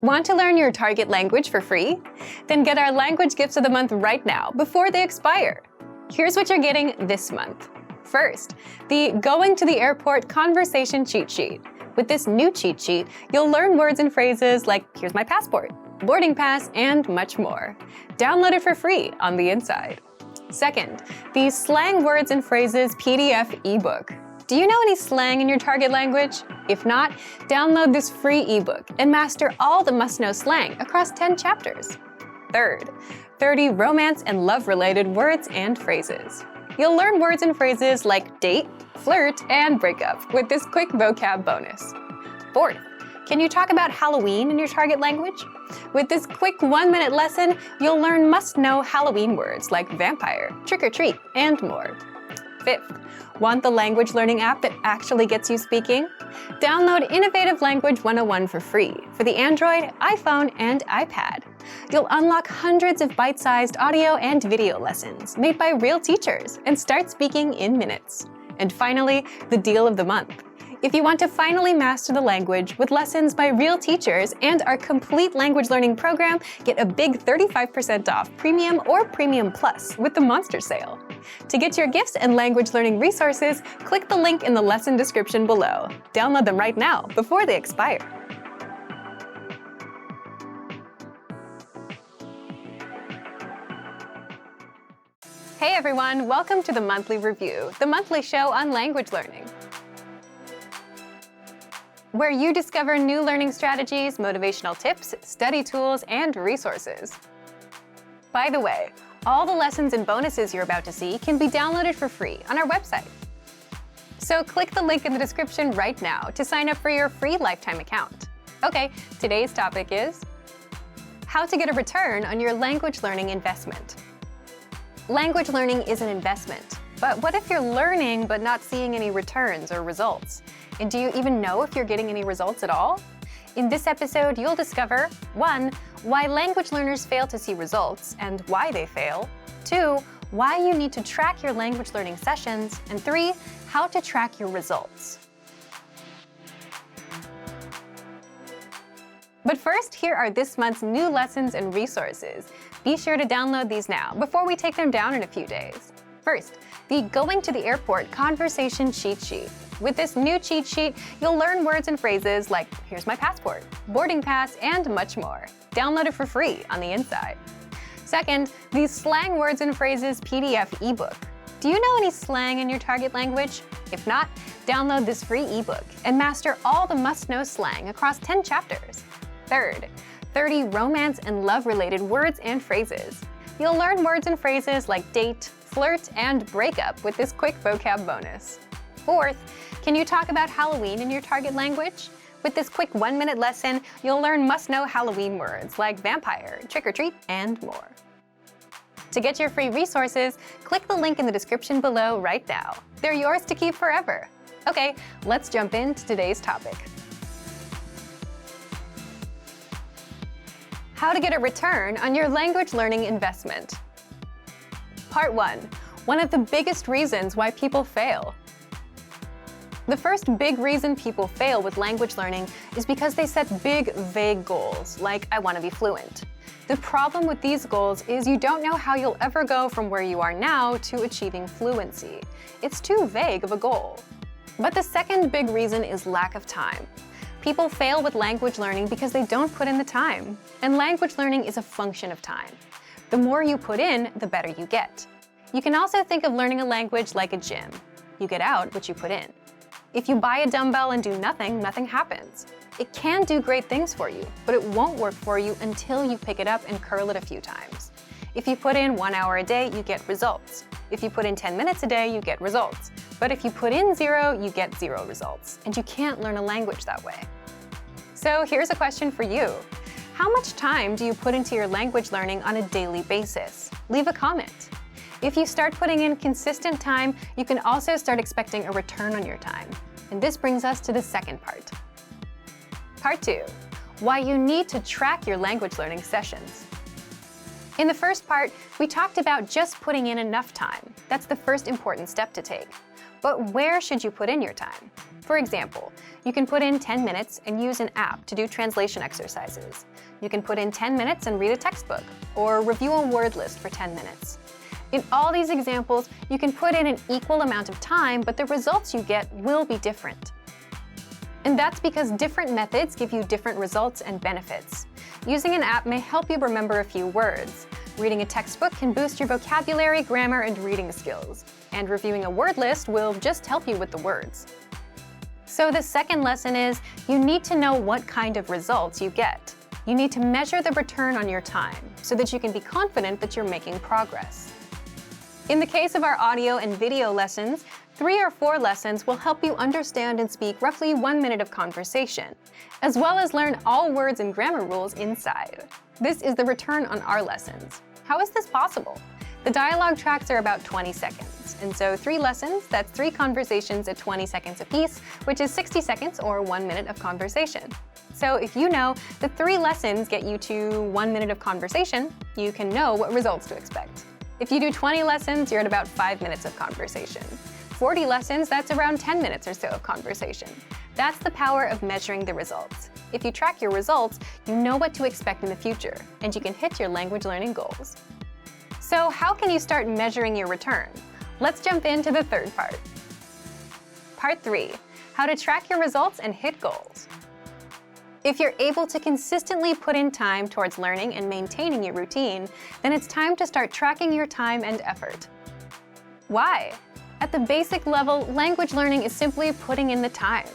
Want to learn your target language for free? Then get our language gifts of the month right now before they expire. Here's what you're getting this month. First, the Going to the Airport Conversation Cheat Sheet. With this new cheat sheet, you'll learn words and phrases like "here's my passport," "boarding pass," and much more. Download it for free on the inside. Second, the Slang Words and Phrases PDF ebook. Do you know any slang in your target language? If not, download this free ebook and master all the must-know slang across 10 chapters. Third, 30 romance and love-related words and phrases. You'll learn words and phrases like date, flirt, and breakup with this quick vocab bonus. Fourth, can you talk about Halloween in your target language? With this quick 1-minute lesson, you'll learn must-know Halloween words like vampire, trick-or-treat, and more. Fifth, want the language learning app that actually gets you speaking? Download Innovative Language 101 for free for the Android, iPhone, and iPad. You'll unlock hundreds of bite-sized audio and video lessons made by real teachers and start speaking in minutes. And finally, the deal of the month. If you want to finally master the language with lessons by real teachers and our complete language learning program, get a big 35% off Premium or Premium Plus with the Monster Sale. To get your gifts and language learning resources, click the link in the lesson description below. Download them right now before they expire. Hey everyone, welcome to the Monthly Review, the monthly show on language learning, where you discover new learning strategies, motivational tips, study tools, and resources. By the way, all the lessons and bonuses you're about to see can be downloaded for free on our website. So click the link in the description right now to sign up for your free lifetime account. Okay, today's topic is how to get a return on your language learning investment. Language learning is an investment, but what if you're learning but not seeing any returns or results? And do you even know if you're getting any results at all? In this episode, you'll discover 1. Why language learners fail to see results and why they fail. 2. Why you need to track your language learning sessions. And 3. How to track your results. But first, here are this month's new lessons and resources. Be sure to download these now before we take them down in a few days. First, the Going to the Airport Conversation Cheat Sheet. With this new cheat sheet, you'll learn words and phrases like "here's my passport," "boarding pass," and much more. Download it for free on the inside. Second, the Slang Words and Phrases PDF ebook. Do you know any slang in your target language? If not, download this free ebook and master all the must-know slang across 10 chapters. Third, 30 romance and love-related words and phrases. You'll learn words and phrases like date, flirt, and breakup with this quick vocab bonus. Fourth, can you talk about Halloween in your target language? With this quick 1-minute lesson, you'll learn must-know Halloween words like vampire, trick-or-treat, and more. To get your free resources, click the link in the description below right now. They're yours to keep forever. Okay, let's jump into today's topic. How to get a return on your language learning investment. Part 1. One of the biggest reasons why people fail. The first big reason people fail with language learning is because they set big, vague goals, like "I want to be fluent." The problem with these goals is you don't know how you'll ever go from where you are now to achieving fluency. It's too vague of a goal. But the second big reason is lack of time. People fail with language learning because they don't put in the time. And language learning is a function of time. The more you put in, the better you get. You can also think of learning a language like a gym. You get out what you put in. If you buy a dumbbell and do nothing, nothing happens. It can do great things for you, but it won't work for you until you pick it up and curl it a few times. If you put in 1 hour a day, you get results. If you put in 10 minutes a day, you get results. But if you put in 0, you get 0 results. And you can't learn a language that way. So here's a question for you. How much time do you put into your language learning on a daily basis? Leave a comment. If you start putting in consistent time, you can also start expecting a return on your time. And this brings us to the second part. Part 2. Why you need to track your language learning sessions. In the first part, we talked about just putting in enough time. That's the first important step to take. But where should you put in your time? For example, you can put in 10 minutes and use an app to do translation exercises. You can put in 10 minutes and read a textbook, or review a word list for 10 minutes. In all these examples, you can put in an equal amount of time, but the results you get will be different. And that's because different methods give you different results and benefits. Using an app may help you remember a few words. Reading a textbook can boost your vocabulary, grammar, and reading skills. And reviewing a word list will just help you with the words. So the second lesson is, you need to know what kind of results you get. You need to measure the return on your time so that you can be confident that you're making progress. In the case of our audio and video lessons, 3 or 4 lessons will help you understand and speak roughly 1 minute of conversation, as well as learn all words and grammar rules inside. This is the return on our lessons. How is this possible? The dialogue tracks are about 20 seconds, and so 3 lessons, that's 3 conversations at 20 seconds apiece, which is 60 seconds or 1 minute of conversation. So if you know the 3 lessons get you to 1 minute of conversation, you can know what results to expect. If you do 20 lessons, you're at about 5 minutes of conversation. 40 lessons, that's around 10 minutes or so of conversation. That's the power of measuring the results. If you track your results, you know what to expect in the future, and you can hit your language learning goals. So how can you start measuring your return? Let's jump into the third part. Part 3, how to track your results and hit goals. If you're able to consistently put in time towards learning and maintaining your routine, then it's time to start tracking your time and effort. Why? At the basic level, language learning is simply putting in the time.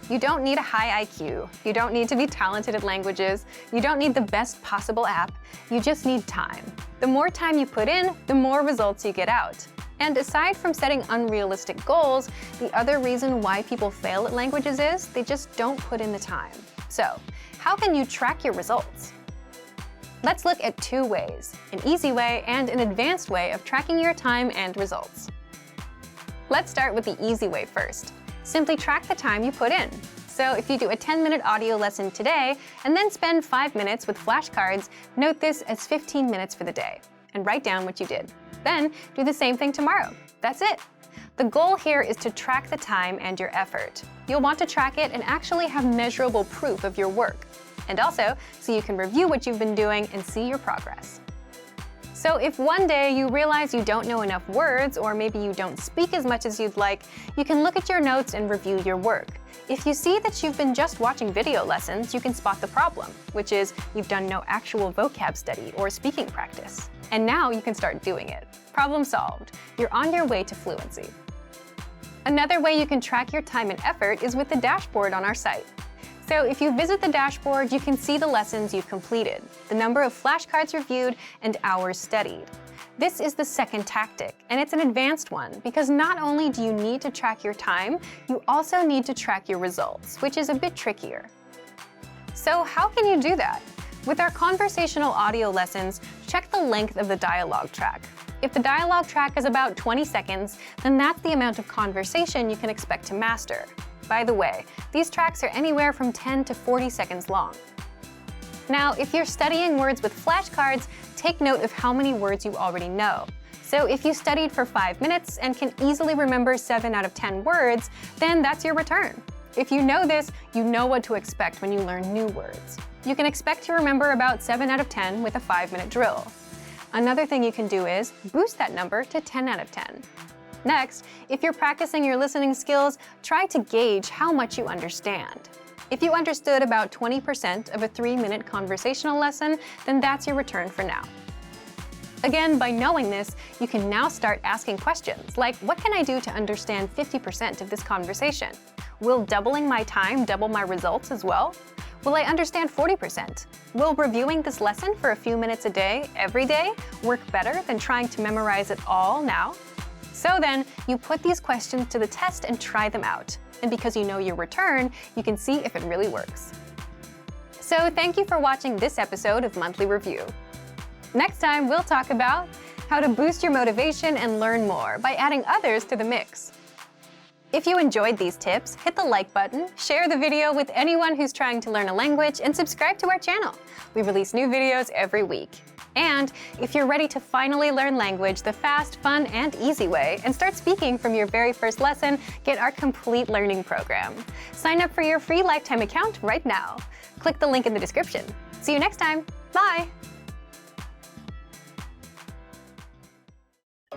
You don't need a high IQ. You don't need to be talented at languages. You don't need the best possible app. You just need time. The more time you put in, the more results you get out. And aside from setting unrealistic goals, the other reason why people fail at languages is they just don't put in the time. So, how can you track your results? Let's look at 2 ways, an easy way and an advanced way of tracking your time and results. Let's start with the easy way first. Simply track the time you put in. So if you do a 10-minute audio lesson today and then spend 5 minutes with flashcards, note this as 15 minutes for the day and write down what you did. Then do the same thing tomorrow. That's it. The goal here is to track the time and your effort. You'll want to track it and actually have measurable proof of your work. And also, so you can review what you've been doing and see your progress. So if one day you realize you don't know enough words, or maybe you don't speak as much as you'd like, you can look at your notes and review your work. If you see that you've been just watching video lessons, you can spot the problem, which is you've done no actual vocab study or speaking practice. And now you can start doing it. Problem solved. You're on your way to fluency. Another way you can track your time and effort is with the dashboard on our site. So if you visit the dashboard, you can see the lessons you've completed, the number of flashcards reviewed, and hours studied. This is the second tactic, and it's an advanced one because not only do you need to track your time, you also need to track your results, which is a bit trickier. So how can you do that? With our conversational audio lessons, check the length of the dialogue track. If the dialogue track is about 20 seconds, then that's the amount of conversation you can expect to master. By the way, these tracks are anywhere from 10 to 40 seconds long. Now, if you're studying words with flashcards, take note of how many words you already know. So if you studied for 5 minutes and can easily remember 7 out of 10 words, then that's your return. If you know this, you know what to expect when you learn new words. You can expect to remember about 7 out of 10 with a 5-minute drill. Another thing you can do is boost that number to 10 out of 10. Next, if you're practicing your listening skills, try to gauge how much you understand. If you understood about 20% of a 3-minute conversational lesson, then that's your return for now. Again, by knowing this, you can now start asking questions like, what can I do to understand 50% of this conversation? Will doubling my time double my results as well? Will I understand 40%? Will reviewing this lesson for a few minutes a day, every day, work better than trying to memorize it all now? So then, you put these questions to the test and try them out. And because you know your return, you can see if it really works. So thank you for watching this episode of Monthly Review. Next time, we'll talk about how to boost your motivation and learn more by adding others to the mix. If you enjoyed these tips, hit the like button, share the video with anyone who's trying to learn a language, and subscribe to our channel. We release new videos every week. And if you're ready to finally learn language the fast, fun, and easy way and start speaking from your very first lesson, get our complete learning program. Sign up for your free lifetime account right now. Click the link in the description. See you next time. Bye!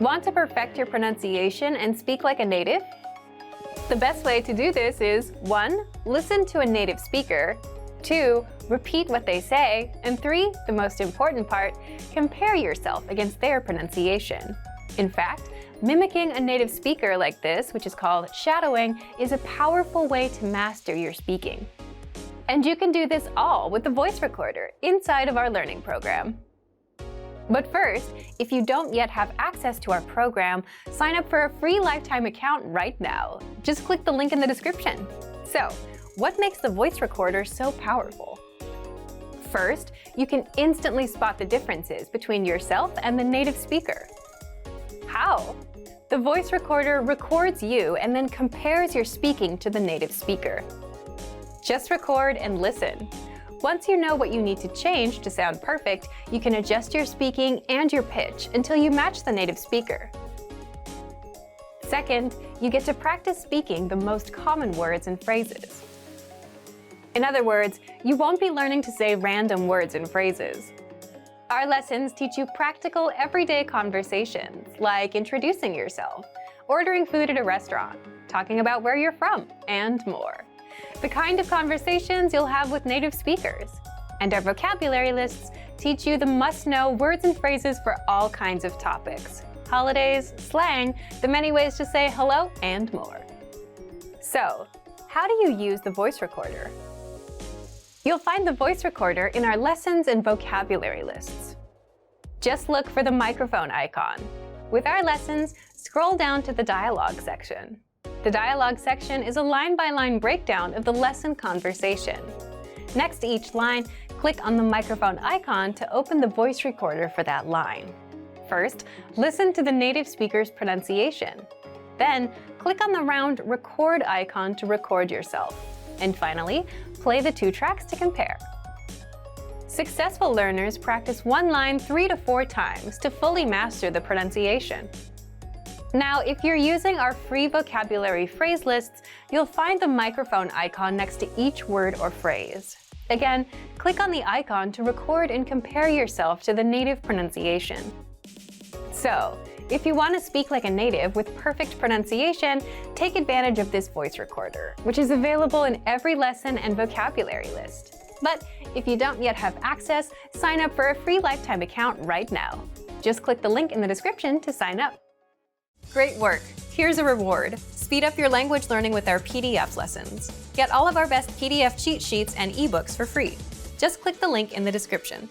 Want to perfect your pronunciation and speak like a native? The best way to do this is 1. Listen to a native speaker, 2. Repeat what they say, and 3. The most important part, compare yourself against their pronunciation. In fact, mimicking a native speaker like this, which is called shadowing, is a powerful way to master your speaking. And you can do this all with the voice recorder inside of our learning program. But first, if you don't yet have access to our program, sign up for a free lifetime account right now. Just click the link in the description. So, what makes the voice recorder so powerful? First, you can instantly spot the differences between yourself and the native speaker. How? The voice recorder records you and then compares your speaking to the native speaker. Just record and listen. Once you know what you need to change to sound perfect, you can adjust your speaking and your pitch until you match the native speaker. Second, you get to practice speaking the most common words and phrases. In other words, you won't be learning to say random words and phrases. Our lessons teach you practical, everyday conversations, like introducing yourself, ordering food at a restaurant, talking about where you're from, and more. The kind of conversations you'll have with native speakers. And our vocabulary lists teach you the must-know words and phrases for all kinds of topics, holidays, slang, the many ways to say hello, and more. So, how do you use the voice recorder? You'll find the voice recorder in our lessons and vocabulary lists. Just look for the microphone icon. With our lessons, scroll down to the dialogue section. The dialogue section is a line-by-line breakdown of the lesson conversation. Next to each line, click on the microphone icon to open the voice recorder for that line. First, listen to the native speaker's pronunciation. Then, click on the round record icon to record yourself. And finally, play the 2 tracks to compare. Successful learners practice one line 3 to 4 times to fully master the pronunciation. Now, if you're using our free vocabulary phrase lists, you'll find the microphone icon next to each word or phrase. Again, click on the icon to record and compare yourself to the native pronunciation. So, if you want to speak like a native with perfect pronunciation, take advantage of this voice recorder, which is available in every lesson and vocabulary list. But if you don't yet have access, sign up for a free lifetime account right now. Just click the link in the description to sign up. Great work! Here's a reward. Speed up your language learning with our PDF lessons. Get all of our best PDF cheat sheets and ebooks for free. Just click the link in the description.